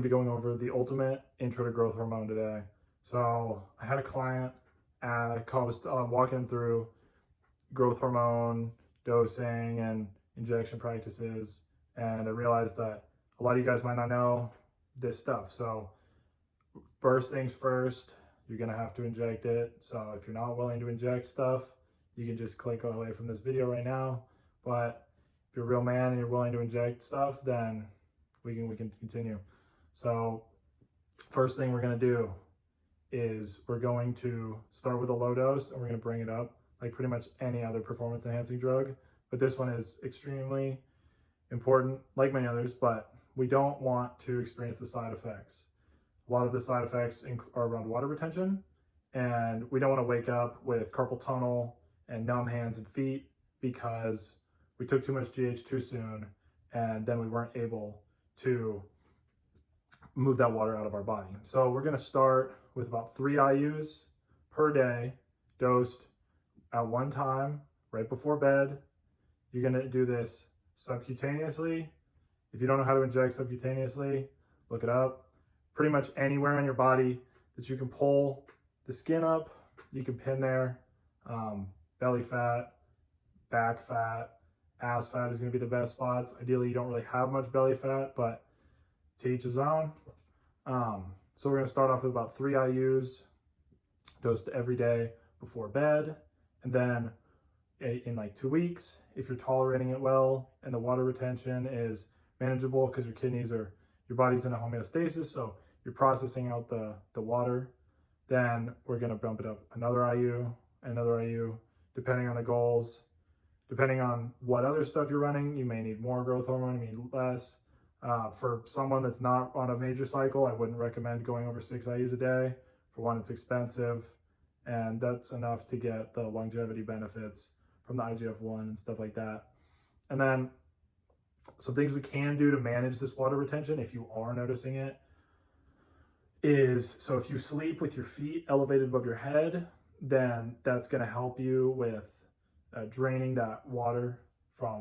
be going over the ultimate intro to growth hormone today. So I had a client, I was walking him through growth hormone dosing and injection practices, and I realized that a lot of you guys might not know this stuff. So first things first, you're gonna have to inject it. So if you're not willing to inject stuff, you can just click away from this video right now. But if you're a real man and you're willing to inject stuff, then we can continue. So first thing we're gonna do is we're going to start with a low dose, and we're gonna bring it up like pretty much any other performance enhancing drug. But this one is extremely important, like many others, but we don't want to experience the side effects. A lot of the side effects are around water retention, and we don't want to wake up with carpal tunnel and numb hands and feet because we took too much GH too soon, and then we weren't able to move that water out of our body. So we're going to start with about 3 IUs per day, dosed at one time right before bed. You're going to do this subcutaneously. If you don't know how to inject subcutaneously, look it up. Pretty much anywhere on your body that you can pull the skin up, you can pin there. Belly fat, back fat, ass fat is going to be the best spots. Ideally, you don't really have much belly fat, but to each his own. So we're going to start off with about 3 IUs, dosed every day before bed. And then in like 2 weeks, if you're tolerating it well and the water retention is manageable because your body's in a homeostasis, so you're processing out the water, then we're going to bump it up another IU, depending on the goals. Depending on what other stuff you're running, you may need more growth hormone, you need less. For someone that's not on a major cycle, I wouldn't recommend going over 6 IUs a day. For one, it's expensive, and that's enough to get the longevity benefits from the IGF-1 and stuff like that. And then some things we can do to manage this water retention, if you are noticing it, is, so if you sleep with your feet elevated above your head, then that's going to help you with draining that water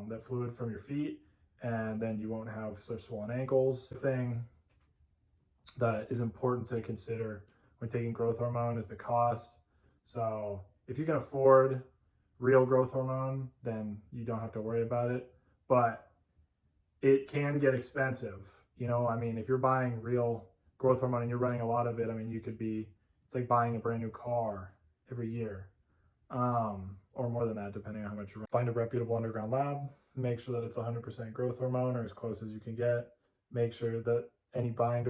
that fluid from your feet, and then you won't have such swollen ankles. The thing that is important to consider when taking growth hormone is the cost. So if you can afford real growth hormone, then you don't have to worry about it, but it can get expensive. I mean, if you're buying real growth hormone and you're running a lot of it, I mean, it's like buying a brand new car every year, or more than that, depending on how much you run. Find a reputable underground lab, make sure that it's 100% growth hormone or as close as you can get. Make sure that any binder